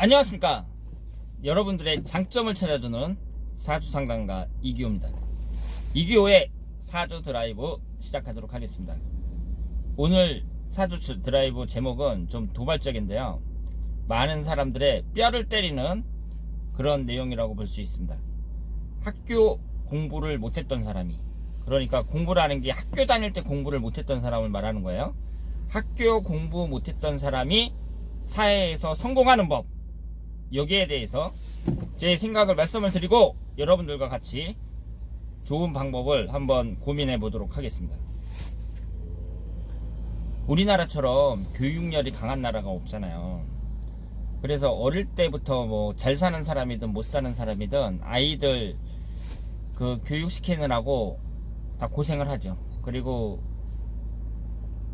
안녕하십니까. 여러분들의 장점을 찾아주는 사주상담가 이기호입니다. 이기호의 사주 드라이브 시작하도록 하겠습니다. 오늘 사주 드라이브 제목은 좀 도발적인데요, 많은 사람들의 뼈를 때리는 그런 내용이라고 볼 수 있습니다. 학교 공부를 못했던 사람이, 그러니까 공부라는 게 학교 다닐 때 공부를 못했던 사람을 말하는 거예요. 학교 공부 못했던 사람이 사회에서 성공하는 법, 여기에 대해서 제 생각을 말씀을 드리고 여러분들과 같이 좋은 방법을 한번 고민해 보도록 하겠습니다. 우리나라처럼 교육열이 강한 나라가 없잖아요. 그래서 어릴 때부터 뭐 잘 사는 사람이든 못 사는 사람이든 아이들 그 교육시키느라고 다 고생을 하죠. 그리고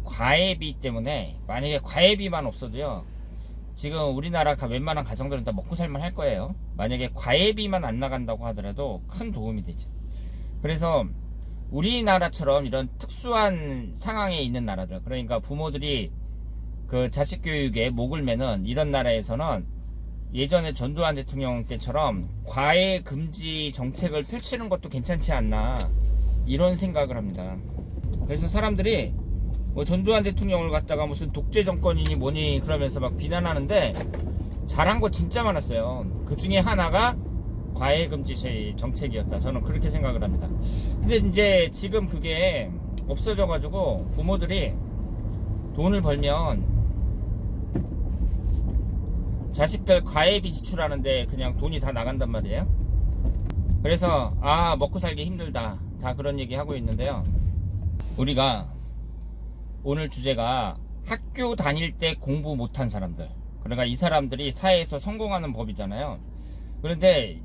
과외비 때문에, 만약에 과외비만 없어도요, 지금 우리나라 웬만한 가정들은 다 먹고 살만 할 거예요. 만약에 과외비만 안 나간다고 하더라도 큰 도움이 되죠. 그래서 우리나라처럼 이런 특수한 상황에 있는 나라들, 그러니까 부모들이 그 자식 교육에 목을 매는 이런 나라에서는 예전에 전두환 대통령 때처럼 과외 금지 정책을 펼치는 것도 괜찮지 않나, 이런 생각을 합니다. 그래서 사람들이 뭐 전두환 대통령을 갖다가 무슨 독재 정권이니 뭐니 그러면서 막 비난하는데 잘한 거 진짜 많았어요. 그 중에 하나가 과외 금지 정책이었다, 저는 그렇게 생각을 합니다. 근데 이제 지금 그게 없어져 가지고 부모들이 돈을 벌면 자식들 과외비 지출하는데 그냥 돈이 다 나간단 말이에요. 그래서 먹고 살기 힘들다, 다 그런 얘기 하고 있는데요. 우리가 오늘 주제가 학교 다닐 때 공부 못한 사람들, 그러니까 이 사람들이 사회에서 성공하는 법이잖아요. 그런데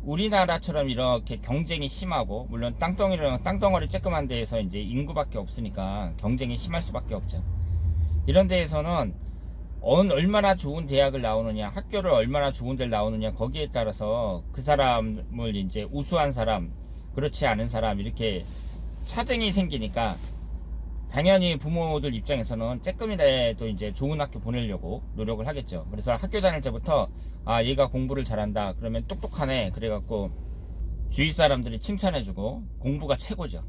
우리나라처럼 이렇게 경쟁이 심하고, 물론 땅덩어리 쬐끄만 데에서 이제 인구밖에 없으니까 경쟁이 심할 수밖에 없죠. 이런 데에서는 얼마나 좋은 대학을 나오느냐, 학교를 얼마나 좋은 데를 나오느냐, 거기에 따라서 그 사람을 이제 우수한 사람, 그렇지 않은 사람, 이렇게 차등이 생기니까 당연히 부모들 입장에서는 조금이라도 이제 좋은 학교 보내려고 노력을 하겠죠. 그래서 학교 다닐 때부터 얘가 공부를 잘한다, 그러면 똑똑하네, 그래갖고 주위 사람들이 칭찬해주고 공부가 최고죠.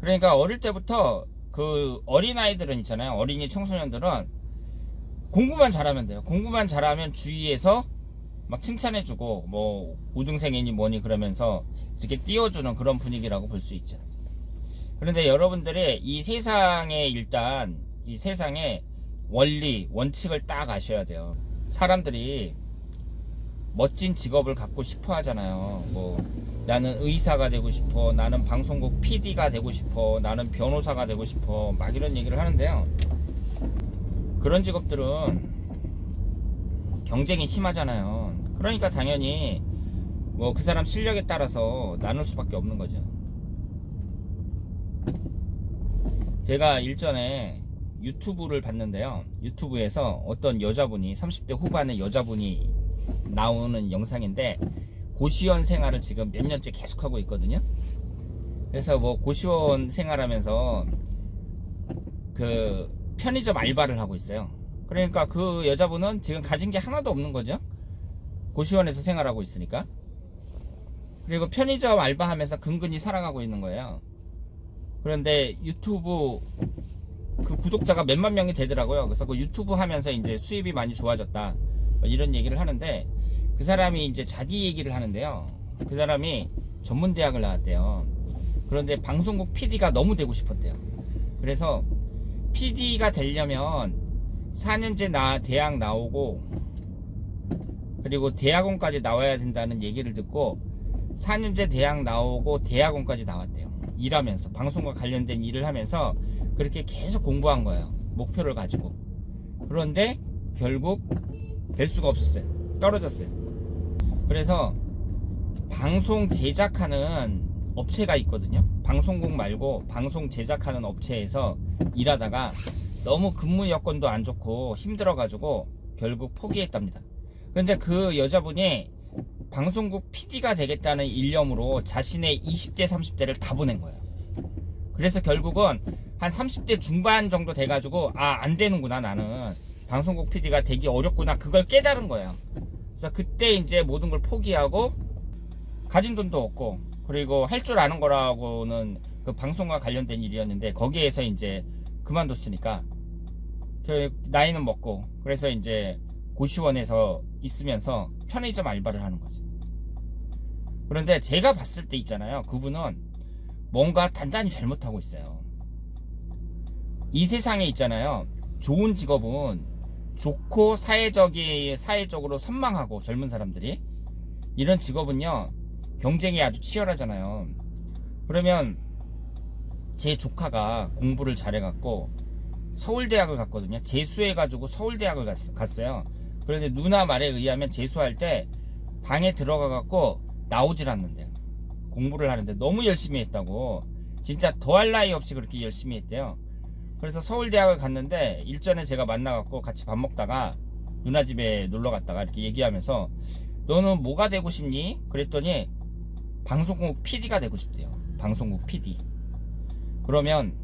그러니까 어릴 때부터 그 어린아이들은 있잖아요, 어린이 청소년들은 공부만 잘하면 돼요. 공부만 잘하면 주위에서 막 칭찬해주고 뭐 우등생이니 뭐니 그러면서 이렇게 띄워주는 그런 분위기라고 볼 수 있죠. 그런데 여러분들이 이 세상에, 일단 이 세상의 원리, 원칙을 딱 아셔야 돼요. 사람들이 멋진 직업을 갖고 싶어 하잖아요. 뭐 나는 의사가 되고 싶어, 나는 방송국 PD가 되고 싶어, 나는 변호사가 되고 싶어, 막 이런 얘기를 하는데요. 그런 직업들은 경쟁이 심하잖아요. 그러니까 당연히 뭐 그 사람 실력에 따라서 나눌 수밖에 없는 거죠. 제가 일전에 유튜브를 봤는데요, 유튜브에서 어떤 여자분이, 30대 후반의 여자분이 나오는 영상인데 고시원 생활을 지금 몇 년째 계속하고 있거든요. 그래서 뭐 고시원 생활하면서 그 편의점 알바를 하고 있어요. 그러니까 그 여자분은 지금 가진 게 하나도 없는 거죠, 고시원에서 생활하고 있으니까. 그리고 편의점 알바하면서 근근히 살아가고 있는 거예요. 그런데 유튜브 그 구독자가 몇만 명이 되더라고요. 그래서 그 유튜브 하면서 이제 수입이 많이 좋아졌다, 이런 얘기를 하는데, 그 사람이 이제 자기 얘기를 하는데요. 그 사람이 전문대학을 나왔대요. 그런데 방송국 PD가 너무 되고 싶었대요. 그래서 PD가 되려면 4년제 대학 나오고, 그리고 대학원까지 나와야 된다는 얘기를 듣고 4년제 대학 나오고 대학원까지 나왔대요. 일하면서, 방송과 관련된 일을 하면서 그렇게 계속 공부한 거예요, 목표를 가지고. 그런데 결국 될 수가 없었어요. 떨어졌어요. 그래서 방송 제작하는 업체가 있거든요. 방송국 말고 방송 제작하는 업체에서 일하다가 너무 근무 여건도 안 좋고 힘들어 가지고 결국 포기했답니다. 그런데 그 여자분이 방송국 PD가 되겠다는 일념으로 자신의 20대 30대를 다 보낸 거예요. 그래서 결국은 한 30대 중반 정도 돼가지고 안 되는구나, 나는 방송국 PD가 되기 어렵구나, 그걸 깨달은 거예요. 그래서 그때 이제 모든 걸 포기하고, 가진 돈도 없고, 그리고 할 줄 아는 거라고는 그 방송과 관련된 일이었는데, 거기에서 이제 그만뒀으니까 나이는 먹고, 그래서 이제 고시원에서 있으면서 편의점 알바를 하는 거죠. 그런데 제가 봤을 때 있잖아요, 그분은 뭔가 단단히 잘못하고 있어요. 이 세상에 있잖아요, 좋은 직업은 좋고 사회적으로 선망하고, 젊은 사람들이 이런 직업은요 경쟁이 아주 치열하잖아요. 그러면 제 조카가 공부를 잘해갖고 서울대학을 갔거든요. 재수해가지고 서울대학을 갔어요. 그런데 누나 말에 의하면 재수할 때 방에 들어가갖고 나오질 않는데, 공부를 하는데 너무 열심히 했다고, 진짜 더할 나위 없이 그렇게 열심히 했대요. 그래서 서울대학을 갔는데, 일전에 제가 만나갖고 같이 밥 먹다가 누나 집에 놀러 갔다가 이렇게 얘기하면서, 너는 뭐가 되고 싶니? 그랬더니 방송국 PD가 되고 싶대요. 방송국 PD. 그러면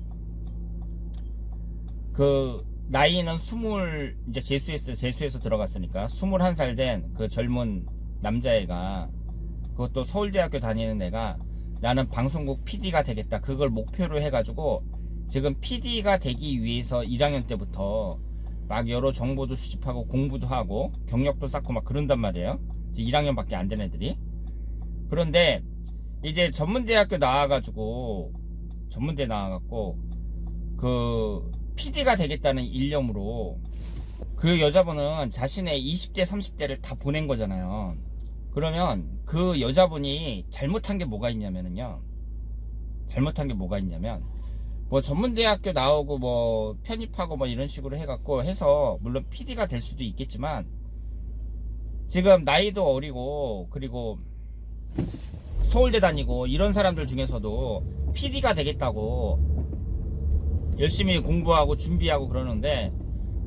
그 나이는 이제 재수해서 들어갔으니까 21살 된 그 젊은 남자애가, 그것도 서울대학교 다니는 애가, 나는 방송국 PD가 되겠다, 그걸 목표로 해가지고 지금 PD가 되기 위해서 1학년 때부터 막 여러 정보도 수집하고 공부도 하고 경력도 쌓고 막 그런단 말이에요. 이제 1학년밖에 안 된 애들이. 그런데 이제 전문대 나와갖고 그 PD가 되겠다는 일념으로, 그 여자분은 자신의 20대 30대를 다 보낸 거잖아요. 그러면 그 여자분이 잘못한 게 뭐가 있냐면, 뭐 전문대학교 나오고 뭐 편입하고 뭐 이런 식으로 해서 물론 PD가 될 수도 있겠지만, 지금 나이도 어리고 그리고 서울대 다니고 이런 사람들 중에서도 PD가 되겠다고 열심히 공부하고 준비하고 그러는데,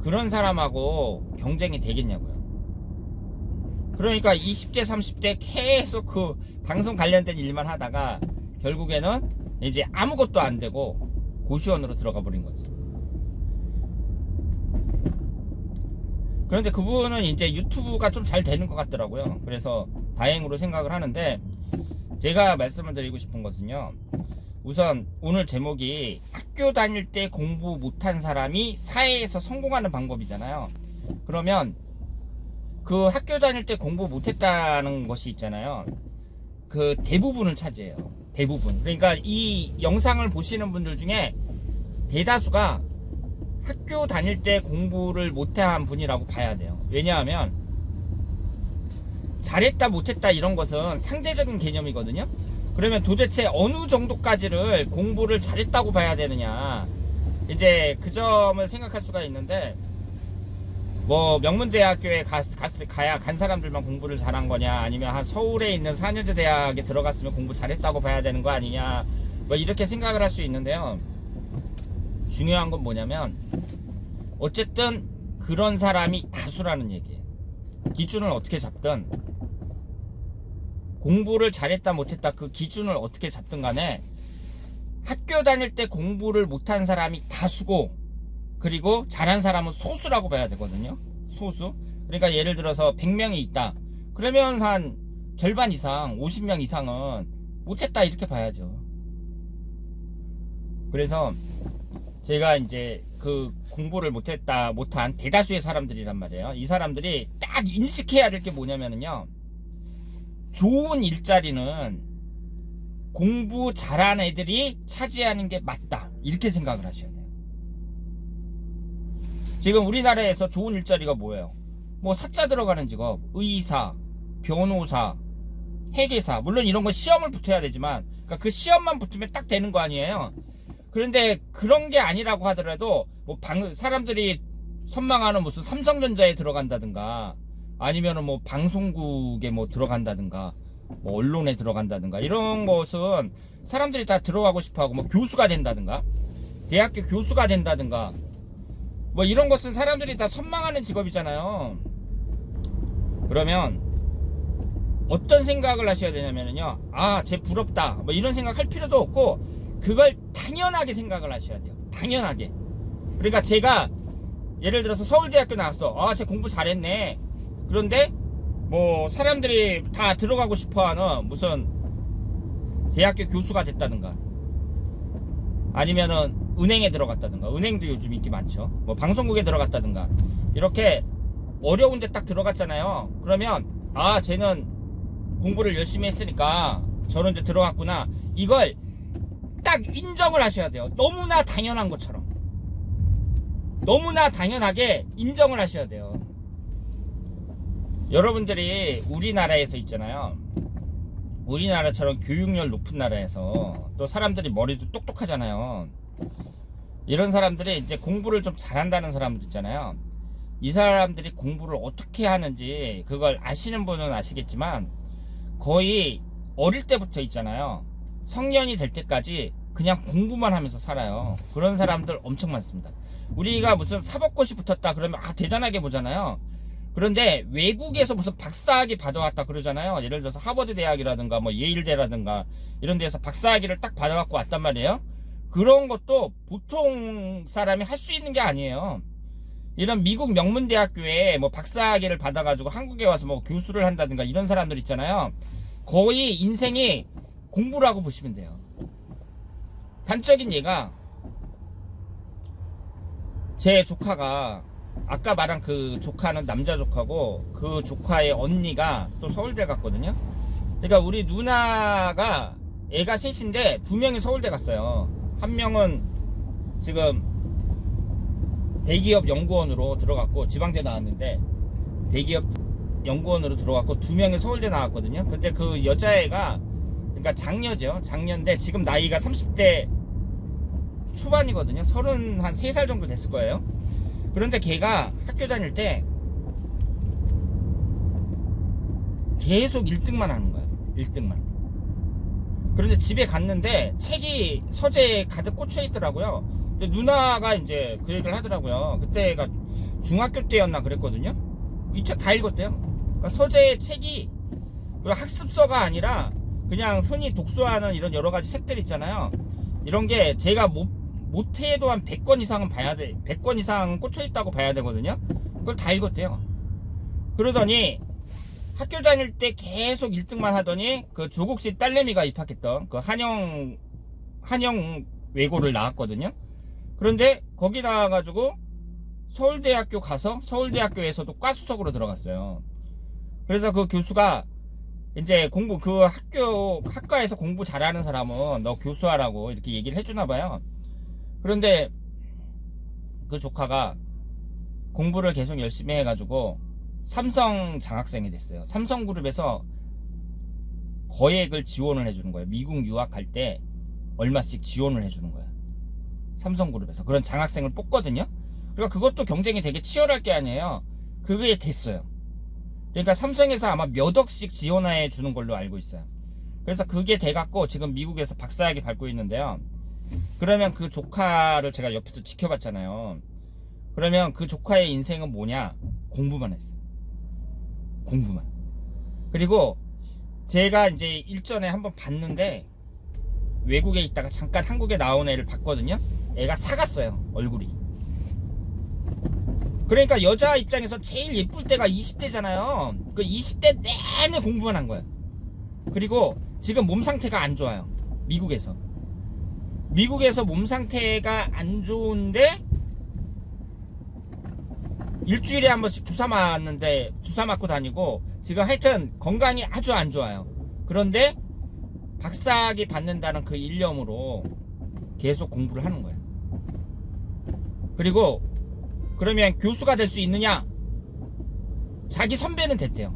그런 사람하고 경쟁이 되겠냐고요. 그러니까 20대 30대 계속 그 방송 관련된 일만 하다가 결국에는 이제 아무것도 안 되고 고시원으로 들어가 버린 거죠. 그런데 그분은 이제 유튜브가 좀 잘 되는 것 같더라고요. 그래서 다행으로 생각을 하는데, 제가 말씀을 드리고 싶은 것은요, 우선 오늘 제목이 학교 다닐 때 공부 못한 사람이 사회에서 성공하는 방법이잖아요. 그러면 그 학교 다닐 때 공부 못했다는 것이 있잖아요, 그 대부분을 차지해요. 대부분. 그러니까 이 영상을 보시는 분들 중에 대다수가 학교 다닐 때 공부를 못한 분이라고 봐야 돼요. 왜냐하면 잘했다 못했다 이런 것은 상대적인 개념이거든요. 그러면 도대체 어느 정도까지를 공부를 잘했다고 봐야 되느냐, 이제 그 점을 생각할 수가 있는데, 뭐 명문대학교에 가야 간 사람들만 공부를 잘한 거냐, 아니면 한 서울에 있는 4년제 대학에 들어갔으면 공부 잘했다고 봐야 되는 거 아니냐, 뭐 이렇게 생각을 할 수 있는데요. 중요한 건 뭐냐면, 어쨌든 그런 사람이 다수라는 얘기예요. 기준을 어떻게 잡든, 공부를 잘했다 못했다 그 기준을 어떻게 잡든 간에 학교 다닐 때 공부를 못한 사람이 다수고, 그리고 잘한 사람은 소수라고 봐야 되거든요. 소수. 그러니까 예를 들어서 100명이 있다, 그러면 한 절반 이상, 50명 이상은 못했다 이렇게 봐야죠. 그래서 제가 이제 그 공부를 못한 대다수의 사람들이란 말이에요. 이 사람들이 딱 인식해야 될 게 뭐냐면요, 좋은 일자리는 공부 잘한 애들이 차지하는 게 맞다, 이렇게 생각을 하셔야 돼요. 지금 우리나라에서 좋은 일자리가 뭐예요? 뭐 사자 들어가는 직업, 의사, 변호사, 회계사, 물론 이런 거 시험을 붙어야 되지만, 그러니까 그 시험만 붙으면 딱 되는 거 아니에요. 그런데 그런 게 아니라고 하더라도 뭐 사람들이 선망하는 무슨 삼성전자에 들어간다든가, 아니면은 뭐 방송국에 뭐 들어간다든가, 뭐 언론에 들어간다든가, 이런 것은 사람들이 다 들어가고 싶어하고, 뭐 교수가 된다든가, 대학교 교수가 된다든가, 뭐 이런 것은 사람들이 다 선망하는 직업이잖아요. 그러면 어떤 생각을 하셔야 되냐면요, 아, 쟤 부럽다, 뭐 이런 생각 할 필요도 없고, 그걸 당연하게 생각을 하셔야 돼요. 당연하게. 그러니까 제가 예를 들어서 서울대학교 나왔어. 아, 쟤 공부 잘했네. 그런데 뭐 사람들이 다 들어가고 싶어하는 무슨 대학교 교수가 됐다든가, 아니면은 은행에 들어갔다든가, 은행도 요즘 인기 많죠. 뭐 방송국에 들어갔다든가, 이렇게 어려운 데 딱 들어갔잖아요. 그러면 아, 쟤는 공부를 열심히 했으니까 저런 데 들어갔구나, 이걸 딱 인정을 하셔야 돼요. 너무나 당연한 것처럼, 너무나 당연하게 인정을 하셔야 돼요. 여러분들이 우리나라에서 있잖아요, 우리나라처럼 교육열 높은 나라에서 또 사람들이 머리도 똑똑하잖아요. 이런 사람들이 이제 공부를 좀 잘한다는 사람들 있잖아요. 이 사람들이 공부를 어떻게 하는지 그걸 아시는 분은 아시겠지만, 거의 어릴 때부터 있잖아요, 성년이 될 때까지 그냥 공부만 하면서 살아요. 그런 사람들 엄청 많습니다. 우리가 무슨 사법고시 붙었다 그러면 아, 대단하게 보잖아요. 그런데 외국에서 무슨 박사학위 받아왔다 그러잖아요. 예를 들어서 하버드 대학이라든가 뭐 예일대라든가 이런 데서 박사학위를 딱 받아갖고 왔단 말이에요. 그런 것도 보통 사람이 할 수 있는 게 아니에요. 이런 미국 명문대학교에 뭐 박사학위를 받아가지고 한국에 와서 뭐 교수를 한다든가 이런 사람들 있잖아요. 거의 인생이 공부라고 보시면 돼요. 단적인 예가, 제 조카가, 아까 말한 그 조카는 남자 조카고, 그 조카의 언니가 또 서울대 갔거든요. 그러니까 우리 누나가 애가 셋인데 2명이 서울대 갔어요. 한 명은 지금 대기업 연구원으로 들어갔고, 지방대 나왔는데 대기업 연구원으로 들어갔고, 2명이 서울대 나왔거든요. 근데 그 여자애가, 그러니까 장녀죠. 장녀인데 지금 나이가 30대 초반이거든요. 33살 정도 됐을 거예요. 그런데 걔가 학교 다닐 때 계속 1등만 하는 거예요. 1등만. 그런데 집에 갔는데 책이 서재에 가득 꽂혀 있더라고요. 근데 누나가 이제 그 얘기를 하더라고요. 그때가 중학교 때였나 그랬거든요. 이 책 다 읽었대요. 그러니까 서재에 책이 학습서가 아니라 그냥 손이 독서하는 이런 여러 가지 책들 있잖아요. 이런 게 제가 못해도 한 100권 이상은 봐야 돼. 100권 이상 꽂혀 있다고 봐야 되거든요. 그걸 다 읽었대요. 그러더니 학교 다닐 때 계속 1등만 하더니 그 조국 씨 딸내미가 입학했던 그 한영 외고를 나왔거든요. 그런데 거기 나와가지고 서울대학교 가서 서울대학교에서도 과수석으로 들어갔어요. 그래서 그 교수가 이제 그 학과에서 공부 잘하는 사람은 너 교수하라고 이렇게 얘기를 해주나 봐요. 그런데 그 조카가 공부를 계속 열심히 해가지고 삼성 장학생이 됐어요. 삼성그룹에서 거액을 지원을 해주는 거예요. 미국 유학할 때 얼마씩 지원을 해주는 거예요. 삼성그룹에서 그런 장학생을 뽑거든요. 그러니까 그것도 경쟁이 되게 치열할 게 아니에요. 그게 됐어요. 그러니까 삼성에서 아마 몇 억씩 지원해 주는 걸로 알고 있어요. 그래서 그게 돼갖고 지금 미국에서 박사학위 밟고 있는데요. 그러면 그 조카를 제가 옆에서 지켜봤잖아요. 그러면 그 조카의 인생은 뭐냐? 공부만 했어요. 공부만. 그리고 제가 이제 일전에 한번 봤는데, 외국에 있다가 잠깐 한국에 나온 애를 봤거든요. 애가 사갔어요, 얼굴이. 그러니까 여자 입장에서 제일 예쁠 때가 20대잖아요. 그 20대 내내 공부만 한 거예요. 그리고 지금 몸 상태가 안 좋아요. 미국에서 몸 상태가 안 좋은데 일주일에 한 번씩 주사 맞고 다니고 지금 하여튼 건강이 아주 안 좋아요. 그런데 박사학위 받는다는 그 일념으로 계속 공부를 하는 거예요. 그리고 그러면 교수가 될 수 있느냐? 자기 선배는 됐대요.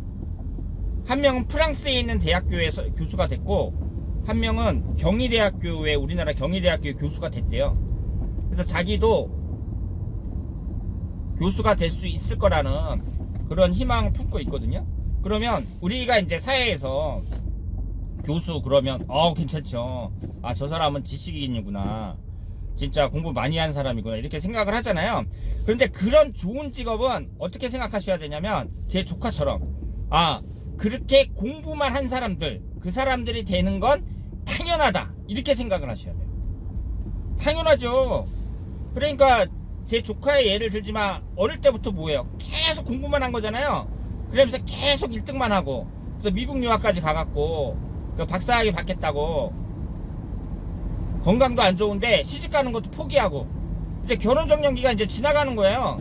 한 명은 프랑스에 있는 대학교에서 교수가 됐고, 한 명은 경희대학교에, 우리나라 경희대학교의 교수가 됐대요. 그래서 자기도 교수가 될 수 있을 거라는 그런 희망을 품고 있거든요. 그러면 우리가 이제 사회에서 교수 그러면 괜찮죠. 아, 저 사람은 지식인이구나, 진짜 공부 많이 한 사람이구나, 이렇게 생각을 하잖아요. 그런데 그런 좋은 직업은 어떻게 생각하셔야 되냐면, 제 조카처럼 그렇게 공부만 한 사람들, 그 사람들이 되는 건 당연하다, 이렇게 생각을 하셔야 돼요. 당연하죠. 그러니까 제 조카의 예를 들지만 어릴 때부터 뭐예요? 계속 공부만 한 거잖아요. 그러면서 계속 1등만 하고, 그래서 미국 유학까지 가갖고 그 박사학위 받겠다고, 건강도 안 좋은데 시집 가는 것도 포기하고, 이제 결혼 정년기가 이제 지나가는 거예요.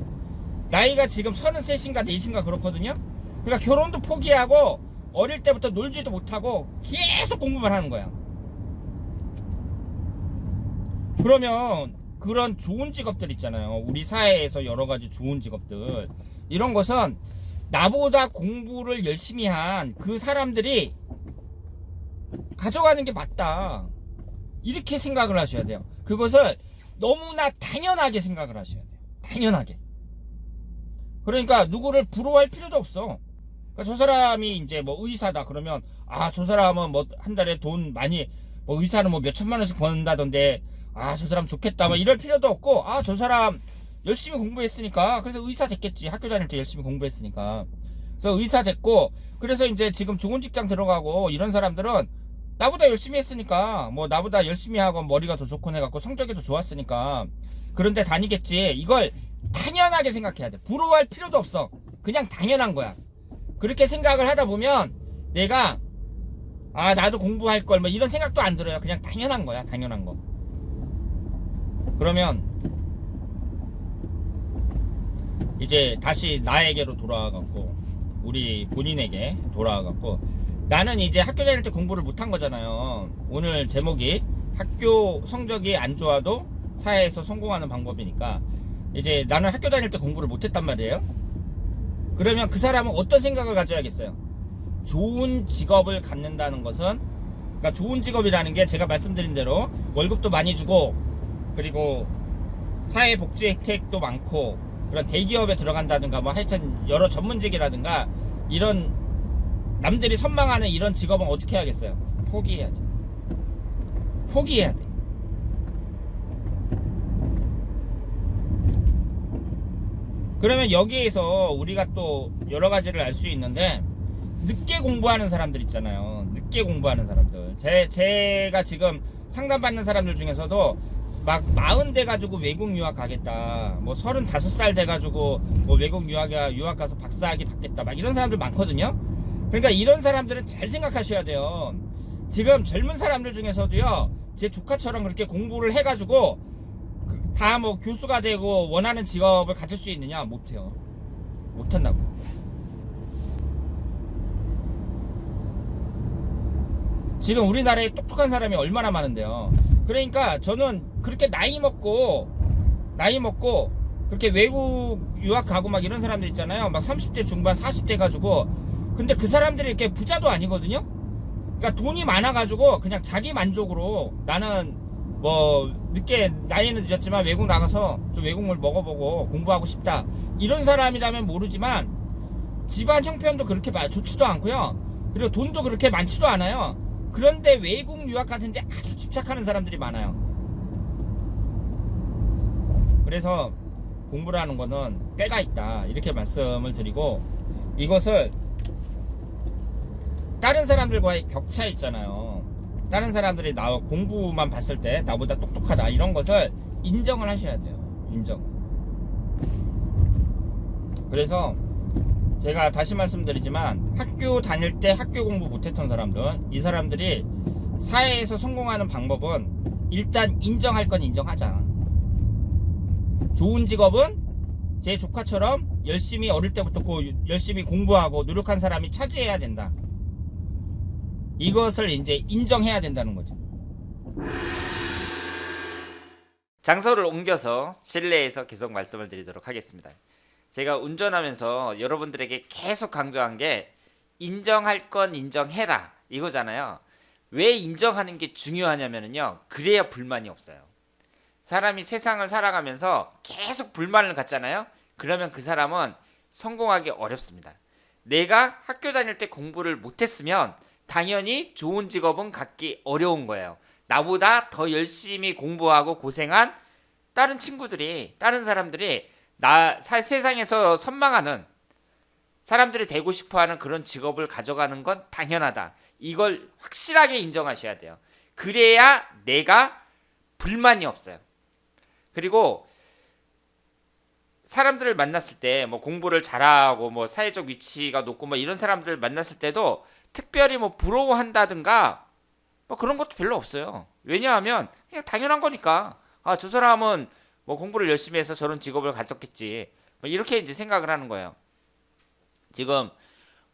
나이가 지금 33인가 4인가 그렇거든요. 그러니까 결혼도 포기하고 어릴 때부터 놀지도 못하고 계속 공부만 하는 거야. 그러면 그런 좋은 직업들 있잖아요. 우리 사회에서 여러 가지 좋은 직업들, 이런 것은 나보다 공부를 열심히 한 그 사람들이 가져가는 게 맞다, 이렇게 생각을 하셔야 돼요. 그것을 너무나 당연하게 생각을 하셔야 돼요. 당연하게. 그러니까 누구를 부러워할 필요도 없어. 그러니까 저 사람이 이제 뭐 의사다 그러면, 아, 저 사람은 뭐 한 달에 돈 많이, 뭐 의사는 뭐 몇 천만 원씩 버는다던데, 아, 저 사람 좋겠다, 뭐 이럴 필요도 없고, 아, 저 사람 열심히 공부했으니까 그래서 의사 됐겠지. 학교 다닐 때 열심히 공부했으니까 그래서 의사 됐고, 그래서 이제 지금 좋은 직장 들어가고, 이런 사람들은 나보다 열심히 했으니까, 뭐 나보다 열심히 하고 머리가 더 좋고 해갖고 성적이 더 좋았으니까 그런데 다니겠지. 이걸 당연하게 생각해야 돼. 부러워할 필요도 없어. 그냥 당연한 거야. 그렇게 생각을 하다 보면 내가, 아, 나도 공부할 걸, 뭐 이런 생각도 안 들어요. 그냥 당연한 거야. 당연한 거. 그러면 이제 다시 나에게로 돌아와갖고, 우리 본인에게 돌아와갖고, 나는 이제 학교 다닐 때 공부를 못한 거잖아요. 오늘 제목이 학교 성적이 안 좋아도 사회에서 성공하는 방법이니까, 이제 나는 학교 다닐 때 공부를 못했단 말이에요. 그러면 그 사람은 어떤 생각을 가져야겠어요? 좋은 직업을 갖는다는 것은, 그러니까 좋은 직업이라는 게 제가 말씀드린 대로 월급도 많이 주고, 그리고 사회복지 혜택도 많고, 그런 대기업에 들어간다든가 뭐 하여튼 여러 전문직이라든가, 이런 남들이 선망하는 이런 직업은 어떻게 해야겠어요? 포기해야죠. 포기해야 돼. 그러면 여기에서 우리가 또 여러 가지를 알 수 있는데, 늦게 공부하는 사람들 있잖아요. 늦게 공부하는 사람들. 제가 지금 상담받는 사람들 중에서도 막 40 돼가지고 외국 유학 가겠다, 뭐 35살 돼가지고 뭐 외국 유학 가서 박사학위 받겠다, 막 이런 사람들 많거든요. 그러니까 이런 사람들은 잘 생각하셔야 돼요. 지금 젊은 사람들 중에서도요, 제 조카처럼 그렇게 공부를 해가지고 다 뭐 교수가 되고 원하는 직업을 가질 수 있느냐? 못해요. 못한다고. 지금 우리나라에 똑똑한 사람이 얼마나 많은데요. 그러니까 저는 그렇게 나이 먹고 그렇게 외국 유학 가고 막 이런 사람들 있잖아요. 막 30대 중반 40대 가지고, 근데 그 사람들이 이렇게 부자도 아니거든요. 그러니까 돈이 많아가지고 그냥 자기 만족으로, 나는 뭐 늦게, 나이는 늦었지만 외국 나가서 좀 외국물 먹어보고 공부하고 싶다, 이런 사람이라면 모르지만 집안 형편도 그렇게 좋지도 않고요. 그리고 돈도 그렇게 많지도 않아요. 그런데 외국 유학 같은데 아주 집착하는 사람들이 많아요. 그래서 공부라는 거는 때가 있다, 이렇게 말씀을 드리고, 이것을 다른 사람들과의 격차 있잖아요. 다른 사람들이 나 공부만 봤을 때 나보다 똑똑하다, 이런 것을 인정을 하셔야 돼요. 인정. 그래서 제가 다시 말씀드리지만, 학교 다닐 때 학교 공부 못했던 사람들, 이 사람들이 사회에서 성공하는 방법은 일단 인정할 건 인정하자. 좋은 직업은 제 조카처럼 열심히 어릴 때부터 열심히 공부하고 노력한 사람이 차지해야 된다. 이것을 이제 인정해야 된다는 거죠. 장소를 옮겨서 실내에서 계속 말씀을 드리도록 하겠습니다. 제가 운전하면서 여러분들에게 계속 강조한 게, 인정할 건 인정해라, 이거잖아요. 왜 인정하는 게 중요하냐면요, 그래야 불만이 없어요. 사람이 세상을 살아가면서 계속 불만을 갖잖아요. 그러면 그 사람은 성공하기 어렵습니다. 내가 학교 다닐 때 공부를 못했으면 당연히 좋은 직업은 갖기 어려운 거예요. 나보다 더 열심히 공부하고 고생한 다른 친구들이, 다른 사람들이 세상에서 선망하는 사람들이 되고 싶어하는 그런 직업을 가져가는 건 당연하다. 이걸 확실하게 인정하셔야 돼요. 그래야 내가 불만이 없어요. 그리고 사람들을 만났을 때 뭐 공부를 잘하고 뭐 사회적 위치가 높고 뭐 이런 사람들을 만났을 때도 특별히 뭐 부러워한다든가 뭐 그런 것도 별로 없어요. 왜냐하면 그냥 당연한 거니까. 아, 저 사람은 뭐 공부를 열심히 해서 저런 직업을 가졌겠지. 뭐 이렇게 이제 생각을 하는 거예요. 지금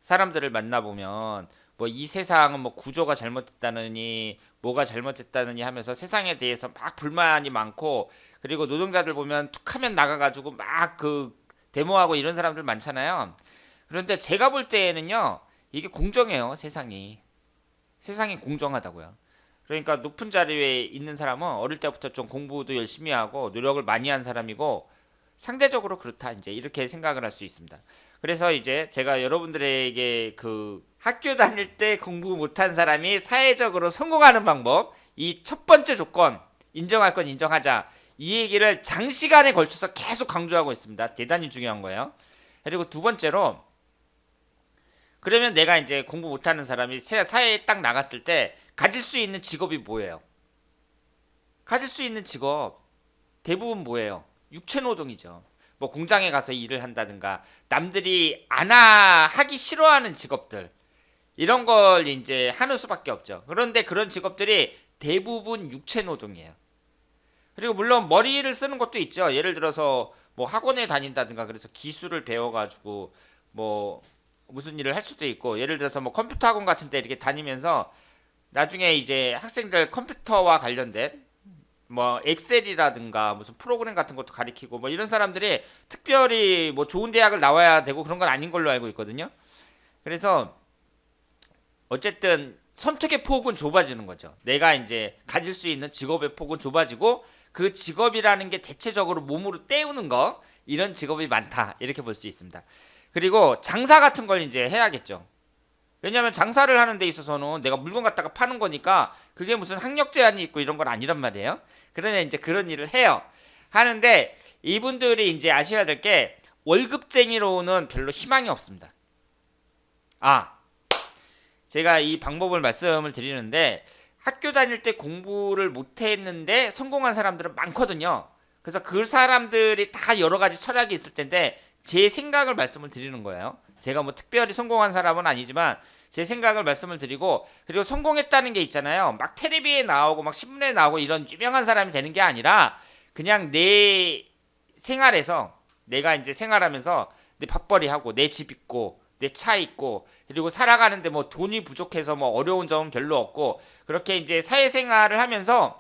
사람들을 만나보면 뭐 이 세상은 뭐 구조가 잘못됐다느니 뭐가 잘못됐다느니 하면서 세상에 대해서 막 불만이 많고, 그리고 노동자들 보면 툭하면 나가가지고 막 그 데모하고 이런 사람들 많잖아요. 그런데 제가 볼 때에는요, 이게 공정해요. 세상이 공정하다고요. 그러니까 높은 자리에 있는 사람은 어릴 때부터 좀 공부도 열심히 하고 노력을 많이 한 사람이고 상대적으로 그렇다, 이제 이렇게 생각을 할 수 있습니다. 그래서 이제 제가 여러분들에게 그 학교 다닐 때 공부 못한 사람이 사회적으로 성공하는 방법, 이 첫 번째 조건, 인정할 건 인정하자, 이 얘기를 장시간에 걸쳐서 계속 강조하고 있습니다. 대단히 중요한 거예요. 그리고 두 번째로, 그러면 내가 이제 공부 못하는 사람이 사회에 딱 나갔을 때 가질 수 있는 직업이 뭐예요? 가질 수 있는 직업 대부분 뭐예요? 육체노동이죠. 뭐 공장에 가서 일을 한다든가 남들이 하기 싫어하는 직업들, 이런 걸 이제 하는 수밖에 없죠. 그런데 그런 직업들이 대부분 육체노동이에요. 그리고 물론 머리를 쓰는 것도 있죠. 예를 들어서 뭐 학원에 다닌다든가 그래서 기술을 배워가지고 뭐 무슨 일을 할 수도 있고, 예를 들어서 뭐 컴퓨터 학원 같은 데 이렇게 다니면서 나중에 이제 학생들 컴퓨터와 관련된 뭐 엑셀이라든가 무슨 프로그램 같은 것도 가리키고 뭐 이런 사람들이 특별히 뭐 좋은 대학을 나와야 되고 그런 건 아닌 걸로 알고 있거든요. 그래서 어쨌든 선택의 폭은 좁아지는 거죠. 내가 이제 가질 수 있는 직업의 폭은 좁아지고 그 직업이라는 게 대체적으로 몸으로 때우는 거, 이런 직업이 많다, 이렇게 볼 수 있습니다. 그리고 장사 같은 걸 이제 해야겠죠. 왜냐하면 장사를 하는 데 있어서는 내가 물건 갖다가 파는 거니까 그게 무슨 학력 제한이 있고 이런 건 아니란 말이에요. 그러면 이제 그런 일을 해요. 하는데 이분들이 이제 아셔야 될 게, 월급쟁이로는 별로 희망이 없습니다. 제가 이 방법을 말씀을 드리는데, 학교 다닐 때 공부를 못 했는데 성공한 사람들은 많거든요. 그래서 그 사람들이 다 여러 가지 철학이 있을 텐데 제 생각을 말씀을 드리는 거예요. 제가 뭐 특별히 성공한 사람은 아니지만 제 생각을 말씀을 드리고, 그리고 성공했다는 게 있잖아요. 막 텔레비에 나오고 막 신문에 나오고 이런 유명한 사람이 되는 게 아니라 그냥 내 생활에서, 내가 이제 생활하면서 내 밥벌이 하고 내 집 있고 내 차 있고, 그리고 살아가는데 뭐 돈이 부족해서 뭐 어려운 점은 별로 없고, 그렇게 이제 사회생활을 하면서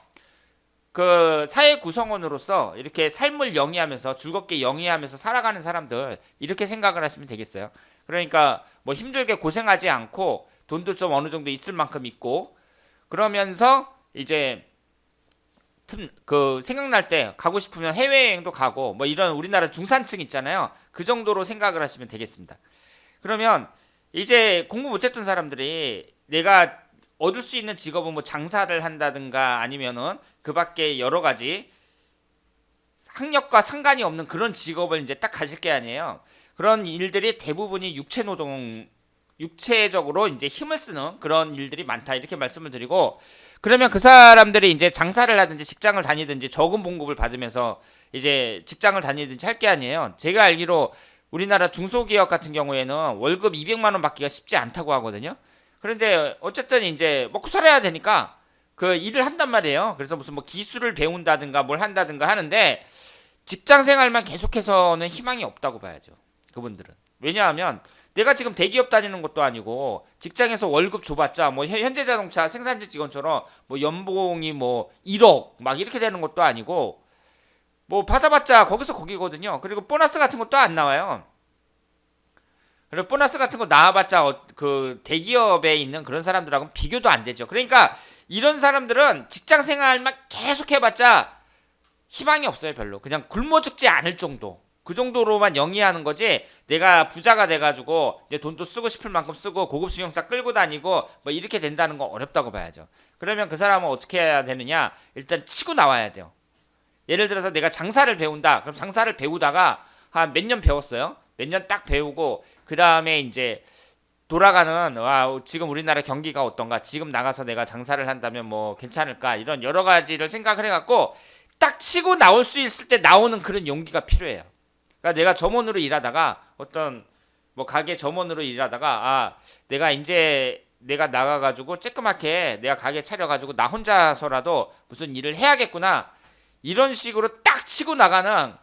그 사회 구성원으로서 이렇게 삶을 영위하면서 즐겁게 영위하면서 살아가는 사람들, 이렇게 생각을 하시면 되겠어요. 그러니까 뭐 힘들게 고생하지 않고 돈도 좀 어느 정도 있을 만큼 있고, 그러면서 이제 그 생각날 때 가고 싶으면 해외여행도 가고 뭐 이런 우리나라 중산층 있잖아요. 그 정도로 생각을 하시면 되겠습니다. 그러면 이제 공부 못했던 사람들이 내가 얻을 수 있는 직업은 뭐 장사를 한다든가 아니면은 그 밖에 여러 가지 학력과 상관이 없는 그런 직업을 이제 딱 가질 게 아니에요. 그런 일들이 대부분이 육체적으로 이제 힘을 쓰는 그런 일들이 많다, 이렇게 말씀을 드리고, 그러면 그 사람들이 이제 장사를 하든지 직장을 다니든지 적은 봉급을 받으면서 이제 직장을 다니든지 할 게 아니에요. 제가 알기로 우리나라 중소기업 같은 경우에는 월급 200만 원 받기가 쉽지 않다고 하거든요. 그런데 어쨌든 이제 먹고 살아야 되니까 그 일을 한단 말이에요. 그래서 무슨 뭐 기술을 배운다든가 뭘 한다든가 하는데 직장 생활만 계속해서는 희망이 없다고 봐야죠. 그분들은. 왜냐하면 내가 지금 대기업 다니는 것도 아니고 직장에서 월급 줘봤자 뭐 현대자동차 생산직 직원처럼 뭐 연봉이 뭐 1억 막 이렇게 되는 것도 아니고, 뭐 받아봤자 거기서 거기거든요. 그리고 보너스 같은 것도 안 나와요. 그리고 보너스 같은 거 나와봤자 그 대기업에 있는 그런 사람들하고는 비교도 안 되죠. 그러니까 이런 사람들은 직장 생활만 계속 해봤자 희망이 없어요. 별로. 그냥 굶어 죽지 않을 정도, 그 정도로만 영위하는 거지, 내가 부자가 돼가지고 이제 돈도 쓰고 싶을 만큼 쓰고 고급 승용차 끌고 다니고 뭐 이렇게 된다는 건 어렵다고 봐야죠. 그러면 그 사람은 어떻게 해야 되느냐, 일단 치고 나와야 돼요. 예를 들어서 내가 장사를 배운다. 그럼 장사를 배우다가 한 몇 년 배웠어요. 몇 년 딱 배우고 그 다음에 이제 돌아가는, 지금 우리나라 경기가 어떤가, 지금 나가서 내가 장사를 한다면 뭐 괜찮을까, 이런 여러 가지를 생각을 해갖고 딱 치고 나올 수 있을 때 나오는 그런 용기가 필요해요. 그러니까 내가 점원으로 일하다가 어떤 뭐 가게 점원으로 일하다가 내가 나가가지고 쬐끄맣게 내가 가게 차려가지고 나 혼자서라도 무슨 일을 해야겠구나 이런 식으로 딱 치고 나가는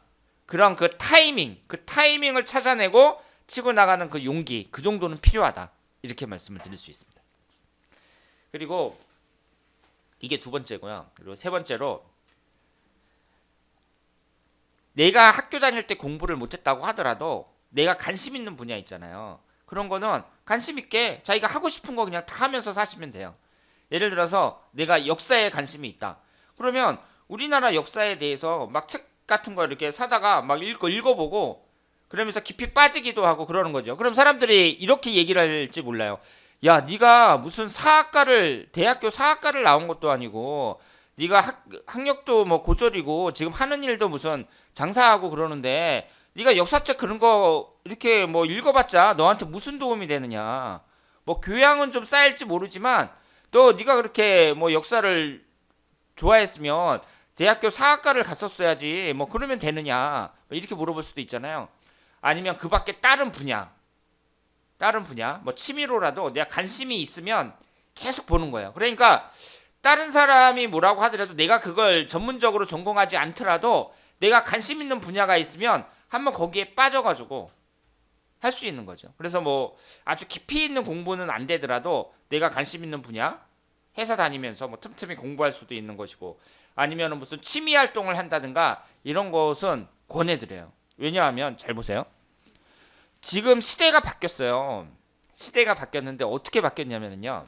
그런 그 타이밍을 찾아내고 치고 나가는 그 용기 그 정도는 필요하다 이렇게 말씀을 드릴 수 있습니다. 그리고 이게 두 번째고요. 그리고 세 번째로 내가 학교 다닐 때 공부를 못했다고 하더라도 내가 관심 있는 분야 있잖아요. 그런 거는 관심 있게 자기가 하고 싶은 거 그냥 다 하면서 사시면 돼요. 예를 들어서 내가 역사에 관심이 있다. 그러면 우리나라 역사에 대해서 막 책 같은 거 이렇게 사다가 막 읽어보고 그러면서 깊이 빠지기도 하고 그러는 거죠. 그럼 사람들이 이렇게 얘기를 할지 몰라요. 야, 네가 무슨 대학교 사학과를 나온 것도 아니고 네가 학력도 뭐 고졸이고 지금 하는 일도 무슨 장사하고 그러는데 네가 역사책 그런 거 이렇게 뭐 읽어봤자 너한테 무슨 도움이 되느냐. 뭐 교양은 좀 쌓일지 모르지만 또 네가 그렇게 뭐 역사를 좋아했으면 대학교 사학과를 갔었어야지 뭐 그러면 되느냐 이렇게 물어볼 수도 있잖아요. 아니면 그 밖에 다른 분야 뭐 취미로라도 내가 관심이 있으면 계속 보는 거예요. 그러니까 다른 사람이 뭐라고 하더라도 내가 그걸 전문적으로 전공하지 않더라도 내가 관심 있는 분야가 있으면 한번 거기에 빠져가지고 할 수 있는 거죠. 그래서 뭐 아주 깊이 있는 공부는 안 되더라도 내가 관심 있는 분야 회사 다니면서 뭐 틈틈이 공부할 수도 있는 것이고 아니면 무슨 취미 활동을 한다든가 이런 것은 권해드려요. 왜냐하면 잘 보세요. 지금 시대가 바뀌었어요. 시대가 바뀌었는데 어떻게 바뀌었냐면요.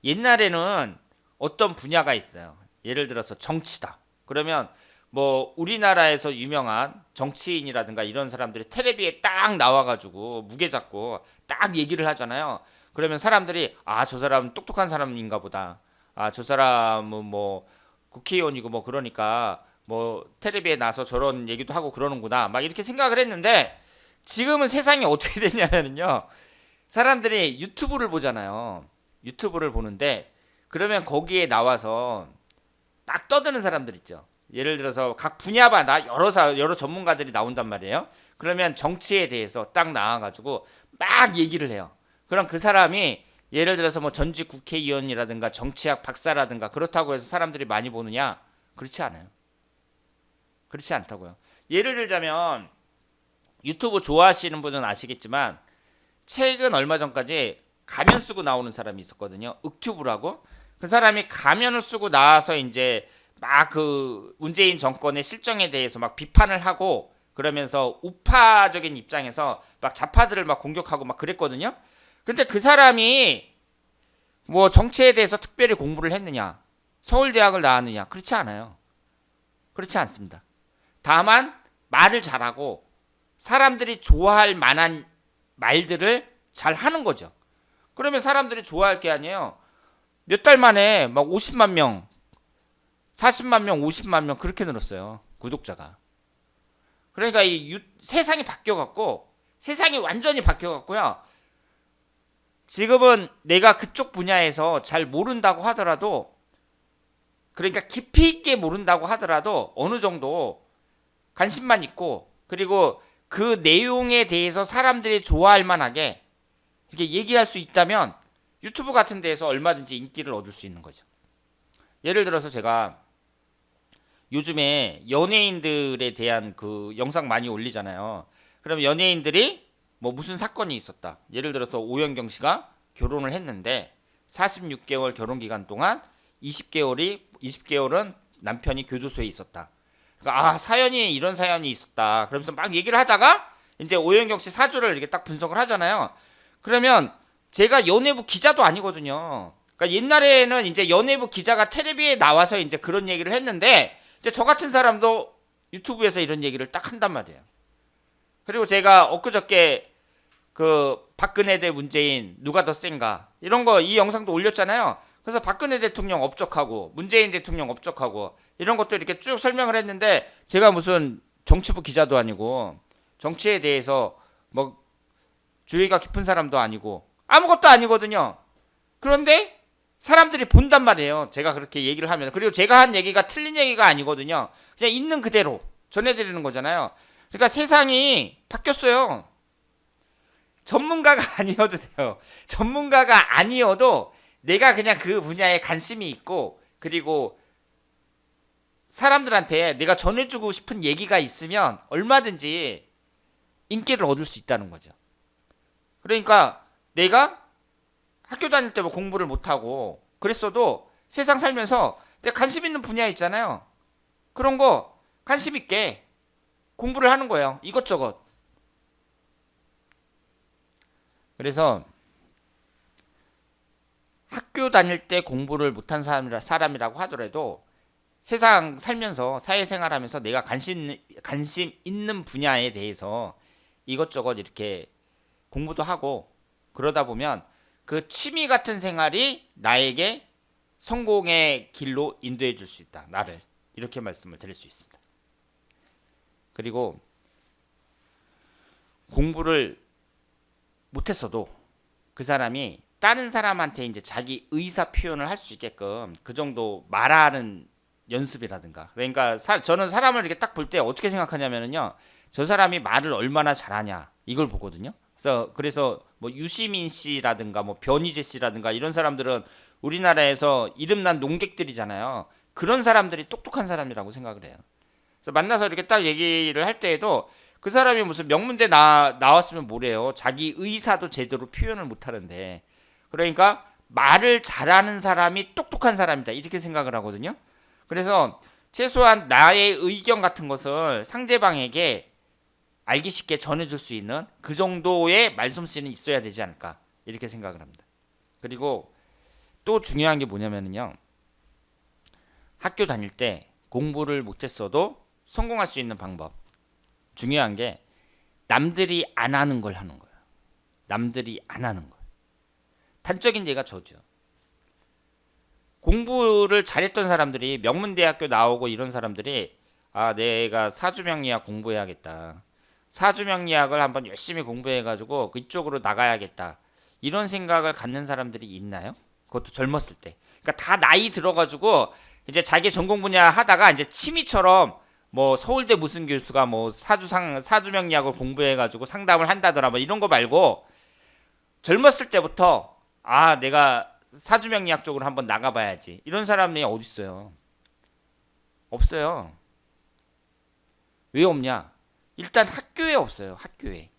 옛날에는 어떤 분야가 있어요. 예를 들어서 정치다. 그러면 뭐 우리나라에서 유명한 정치인이라든가 이런 사람들이 텔레비에 딱 나와가지고 무게 잡고 딱 얘기를 하잖아요. 그러면 사람들이 저 사람은 똑똑한 사람인가 보다. 저 사람은 뭐 국회의원이고 뭐 그러니까 뭐 텔레비에 나서 저런 얘기도 하고 그러는구나. 막 이렇게 생각을 했는데 지금은 세상이 어떻게 되냐면요. 사람들이 유튜브를 보잖아요. 유튜브를 보는데 그러면 거기에 나와서 막 떠드는 사람들 있죠. 예를 들어서 각 분야마다 여러 전문가들이 나온단 말이에요. 그러면 정치에 대해서 딱 나와가지고 막 얘기를 해요. 그럼 그 사람이 예를 들어서 뭐 전직 국회의원이라든가 정치학 박사라든가 그렇다고 해서 사람들이 많이 보느냐? 그렇지 않아요. 그렇지 않다고요. 예를 들자면 유튜브 좋아하시는 분은 아시겠지만 최근 얼마 전까지 가면 쓰고 나오는 사람이 있었거든요. 윽튜브라고. 그 사람이 가면을 쓰고 나와서 이제 막 그 문재인 정권의 실정에 대해서 막 비판을 하고 그러면서 우파적인 입장에서 막 좌파들을 막 공격하고 막 그랬거든요. 근데 그 사람이 뭐 정치에 대해서 특별히 공부를 했느냐? 서울대학을 나왔느냐? 그렇지 않아요. 그렇지 않습니다. 다만 말을 잘하고 사람들이 좋아할 만한 말들을 잘 하는 거죠. 그러면 사람들이 좋아할 게 아니에요. 몇 달 만에 막 50만 명, 40만 명, 50만 명 그렇게 늘었어요. 구독자가. 그러니까 세상이 바뀌어갖고 세상이 완전히 바뀌어갖고요. 지금은 내가 그쪽 분야에서 잘 모른다고 하더라도 그러니까 깊이 있게 모른다고 하더라도 어느 정도 관심만 있고 그리고 그 내용에 대해서 사람들이 좋아할 만하게 이렇게 얘기할 수 있다면 유튜브 같은 데에서 얼마든지 인기를 얻을 수 있는 거죠. 예를 들어서 제가 요즘에 연예인들에 대한 그 영상 많이 올리잖아요. 그럼 연예인들이 뭐 무슨 사건이 있었다. 예를 들어서 오연경 씨가 결혼을 했는데 46개월 결혼 기간 동안 20개월은 남편이 교도소에 있었다. 그러니까 이런 사연이 있었다. 그러면서 막 얘기를 하다가 이제 오연경 씨 사주를 이렇게 딱 분석을 하잖아요. 그러면 제가 연예부 기자도 아니거든요. 그러니까 옛날에는 이제 연예부 기자가 텔레비에 나와서 이제 그런 얘기를 했는데 이제 저 같은 사람도 유튜브에서 이런 얘기를 딱 한단 말이에요. 그리고 제가 엊그저께 그 박근혜 대 문재인 누가 더 센가 이런 거 이 영상도 올렸잖아요. 그래서 박근혜 대통령 업적하고 문재인 대통령 업적하고 이런 것도 이렇게 쭉 설명을 했는데 제가 무슨 정치부 기자도 아니고 정치에 대해서 뭐 주의가 깊은 사람도 아니고 아무것도 아니거든요. 그런데 사람들이 본단 말이에요. 제가 그렇게 얘기를 하면. 그리고 제가 한 얘기가 틀린 얘기가 아니거든요. 그냥 있는 그대로 전해드리는 거잖아요. 그러니까 세상이 바뀌었어요. 전문가가 아니어도 돼요. 전문가가 아니어도 내가 그냥 그 분야에 관심이 있고, 그리고 사람들한테 내가 전해주고 싶은 얘기가 있으면 얼마든지 인기를 얻을 수 있다는 거죠. 그러니까 내가 학교 다닐 때 뭐 공부를 못하고 그랬어도 세상 살면서 내가 관심 있는 분야 있잖아요. 그런 거 관심 있게 공부를 하는 거예요. 이것저것. 그래서 학교 다닐 때 공부를 못한 사람이라고 하더라도 세상 살면서 사회생활하면서 내가 관심 있는 분야에 대해서 이것저것 이렇게 공부도 하고 그러다 보면 그 취미 같은 생활이 나에게 성공의 길로 인도해 줄 수 있다. 나를. 이렇게 말씀을 드릴 수 있습니다. 그리고 공부를 못했어도 그 사람이 다른 사람한테 이제 자기 의사 표현을 할 수 있게끔 그 정도 말하는 연습이라든가. 그러니까 저는 사람을 이렇게 딱 볼 때 어떻게 생각하냐면요. 저 사람이 말을 얼마나 잘하냐 이걸 보거든요. 그래서 뭐 유시민 씨라든가 뭐 변희재 씨라든가 이런 사람들은 우리나라에서 이름난 농객들이잖아요. 그런 사람들이 똑똑한 사람이라고 생각을 해요. 그래서 만나서 이렇게 딱 얘기를 할 때에도 그 사람이 무슨 명문대 나왔으면 뭐래요. 자기 의사도 제대로 표현을 못 하는데. 그러니까 말을 잘하는 사람이 똑똑한 사람이다. 이렇게 생각을 하거든요. 그래서 최소한 나의 의견 같은 것을 상대방에게 알기 쉽게 전해줄 수 있는 그 정도의 말솜씨는 있어야 되지 않을까. 이렇게 생각을 합니다. 그리고 또 중요한 게 뭐냐면요. 학교 다닐 때 공부를 못했어도 성공할 수 있는 방법. 중요한 게 남들이 안 하는 걸 하는 거예요. 남들이 안 하는 걸. 단적인 예가 저죠. 공부를 잘했던 사람들이 명문대학교 나오고 이런 사람들이 내가 사주명리학 공부해야겠다. 사주명리학을 한번 열심히 공부해가지고 그쪽으로 나가야겠다. 이런 생각을 갖는 사람들이 있나요? 그것도 젊었을 때. 그러니까 다 나이 들어가지고 이제 자기 전공 분야 하다가 이제 취미처럼 뭐 서울대 무슨 교수가 뭐 사주명리학을 공부해가지고 상담을 한다더라 뭐 이런 거 말고 젊었을 때부터 내가 사주명리학 쪽으로 한번 나가봐야지. 이런 사람이 어디 있어요? 없어요. 왜 없냐? 일단 학교에 없어요. 학교에.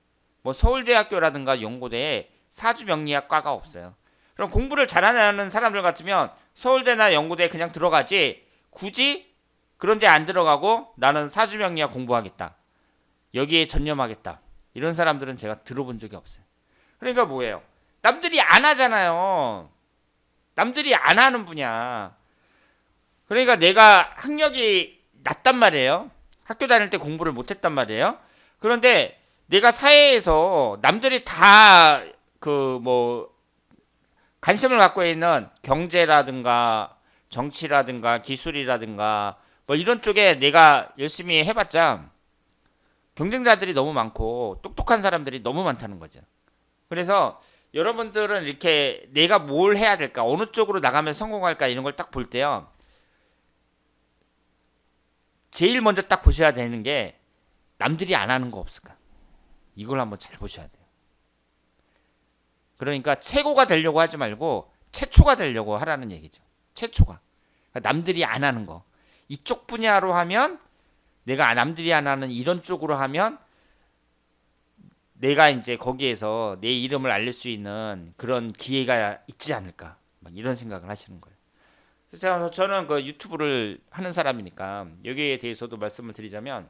뭐 서울대학교라든가 연고대에 사주명리학과가 없어요. 그럼 공부를 잘하는 사람들 같으면 서울대나 연고대에 그냥 들어가지 굳이 그런데 안 들어가고 나는 사주명리학 공부하겠다. 여기에 전념하겠다. 이런 사람들은 제가 들어본 적이 없어요. 그러니까 뭐예요? 남들이 안 하잖아요. 남들이 안 하는 분야. 그러니까 내가 학력이 낮단 말이에요. 학교 다닐 때 공부를 못했단 말이에요. 그런데 내가 사회에서 남들이 다 관심을 갖고 있는 경제라든가 정치라든가 기술이라든가 뭐 이런 쪽에 내가 열심히 해봤자 경쟁자들이 너무 많고 똑똑한 사람들이 너무 많다는 거죠. 그래서 여러분들은 이렇게 내가 뭘 해야 될까, 어느 쪽으로 나가면 성공할까 이런 걸 딱 볼 때요. 제일 먼저 딱 보셔야 되는 게 남들이 안 하는 거 없을까. 이걸 한번 잘 보셔야 돼요. 그러니까 최고가 되려고 하지 말고 최초가 되려고 하라는 얘기죠. 최초가. 그러니까 남들이 안 하는 거. 이쪽 분야로 하면 내가 남들이 안 하는 이런 쪽으로 하면 내가 이제 거기에서 내 이름을 알릴 수 있는 그런 기회가 있지 않을까. 이런 생각을 하시는 거예요. 그래서 저는 그 유튜브를 하는 사람이니까 여기에 대해서도 말씀을 드리자면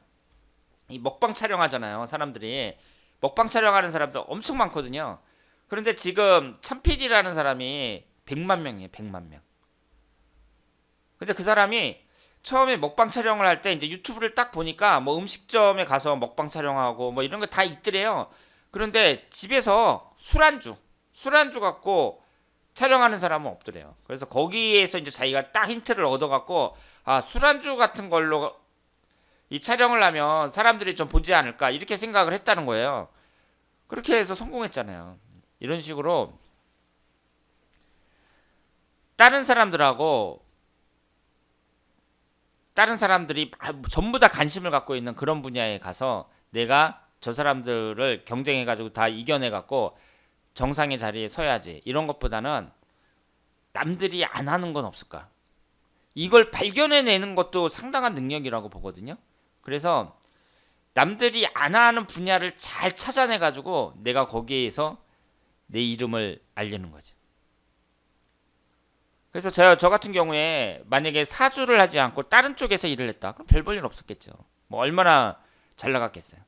이 먹방 촬영하잖아요. 사람들이 먹방 촬영하는 사람도 엄청 많거든요. 그런데 지금 참PD라는 사람이 100만 명이에요. 100만 명. 근데 그 사람이 처음에 먹방 촬영을 할 때 이제 유튜브를 딱 보니까 뭐 음식점에 가서 먹방 촬영하고 뭐 이런 거 다 있더래요. 그런데 집에서 술안주 갖고 촬영하는 사람은 없더래요. 그래서 거기에서 이제 자기가 딱 힌트를 얻어갖고 술안주 같은 걸로 이 촬영을 하면 사람들이 좀 보지 않을까 이렇게 생각을 했다는 거예요. 그렇게 해서 성공했잖아요. 이런 식으로 다른 사람들이 전부 다 관심을 갖고 있는 그런 분야에 가서 내가 저 사람들을 경쟁해가지고 다 이겨내갖고 정상의 자리에 서야지. 이런 것보다는 남들이 안 하는 건 없을까? 이걸 발견해내는 것도 상당한 능력이라고 보거든요. 그래서 남들이 안 하는 분야를 잘 찾아내가지고 내가 거기에서 내 이름을 알리는 거지. 그래서 저 같은 경우에 만약에 사주를 하지 않고 다른 쪽에서 일을 했다. 그럼 별 볼 일 없었겠죠. 뭐 얼마나 잘 나갔겠어요.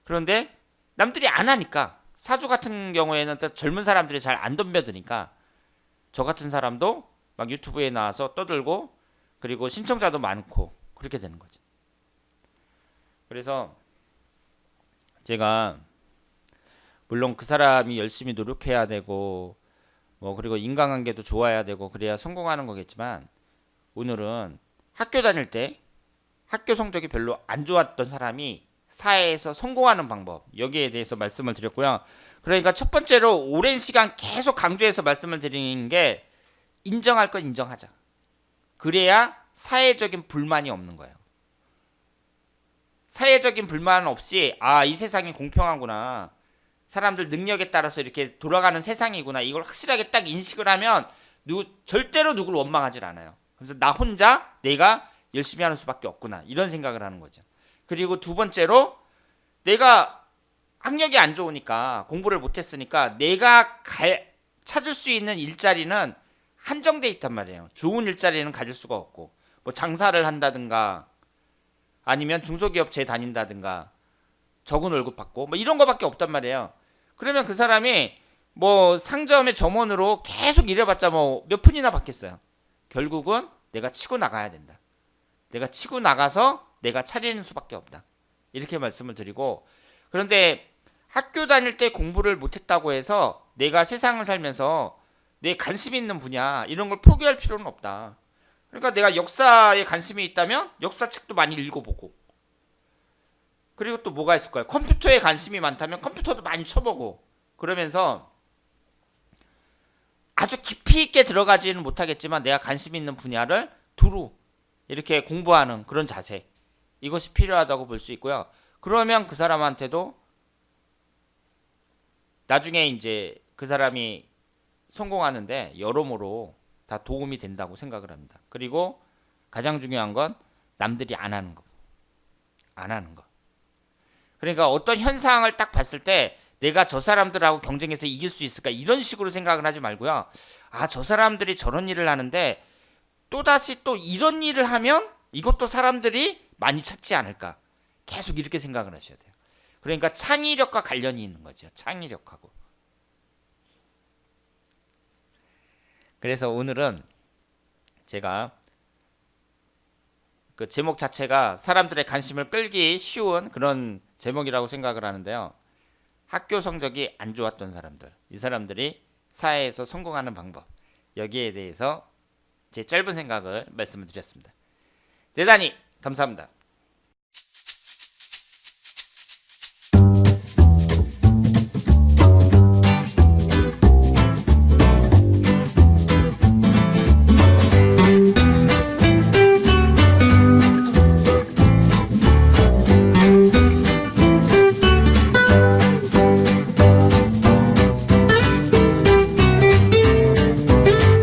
그런데 남들이 안 하니까 사주 같은 경우에는 또 젊은 사람들이 잘 안 덤벼드니까 저 같은 사람도 막 유튜브에 나와서 떠들고 그리고 신청자도 많고 그렇게 되는 거죠. 그래서 제가 물론 그 사람이 열심히 노력해야 되고 뭐 그리고 인간관계도 좋아야 되고 그래야 성공하는 거겠지만 오늘은 학교 다닐 때 학교 성적이 별로 안 좋았던 사람이 사회에서 성공하는 방법 여기에 대해서 말씀을 드렸고요. 그러니까 첫 번째로 오랜 시간 계속 강조해서 말씀을 드리는 게 인정할 건 인정하자. 그래야 사회적인 불만이 없는 거예요. 사회적인 불만 없이 이 세상이 공평하구나. 사람들 능력에 따라서 이렇게 돌아가는 세상이구나. 이걸 확실하게 딱 인식을 하면 절대로 누구를 원망하지 않아요. 그래서 나 혼자 내가 열심히 하는 수밖에 없구나. 이런 생각을 하는 거죠. 그리고 두 번째로 내가 학력이 안 좋으니까 공부를 못했으니까 내가 찾을 수 있는 일자리는 한정돼 있단 말이에요. 좋은 일자리는 가질 수가 없고 뭐 장사를 한다든가 아니면 중소기업체에 다닌다든가 적은 월급 받고 뭐 이런 거밖에 없단 말이에요. 그러면 그 사람이 뭐 상점의 점원으로 계속 일해봤자 뭐 몇 푼이나 받겠어요. 결국은 내가 치고 나가야 된다. 내가 치고 나가서 내가 차리는 수밖에 없다. 이렇게 말씀을 드리고 그런데 학교 다닐 때 공부를 못했다고 해서 내가 세상을 살면서 내 관심 있는 분야 이런 걸 포기할 필요는 없다. 그러니까 내가 역사에 관심이 있다면 역사책도 많이 읽어보고 그리고 또 뭐가 있을까요? 컴퓨터에 관심이 많다면 컴퓨터도 많이 쳐보고 그러면서 아주 깊이 있게 들어가지는 못하겠지만 내가 관심 있는 분야를 두루 이렇게 공부하는 그런 자세 이것이 필요하다고 볼 수 있고요. 그러면 그 사람한테도 나중에 이제 그 사람이 성공하는데 여러모로 다 도움이 된다고 생각을 합니다. 그리고 가장 중요한 건 남들이 안 하는 거. 안 하는 거. 그러니까 어떤 현상을 딱 봤을 때 내가 저 사람들하고 경쟁해서 이길 수 있을까 이런 식으로 생각을 하지 말고요. 저 사람들이 저런 일을 하는데 또다시 또 이런 일을 하면 이것도 사람들이 많이 찾지 않을까. 계속 이렇게 생각을 하셔야 돼요. 그러니까 창의력과 관련이 있는 거죠. 창의력하고. 그래서 오늘은 제가 그 제목 자체가 사람들의 관심을 끌기 쉬운 그런 제목이라고 생각을 하는데요. 학교 성적이 안 좋았던 사람들, 이 사람들이 사회에서 성공하는 방법, 여기에 대해서 제 짧은 생각을 말씀을 드렸습니다. 대단히 감사합니다.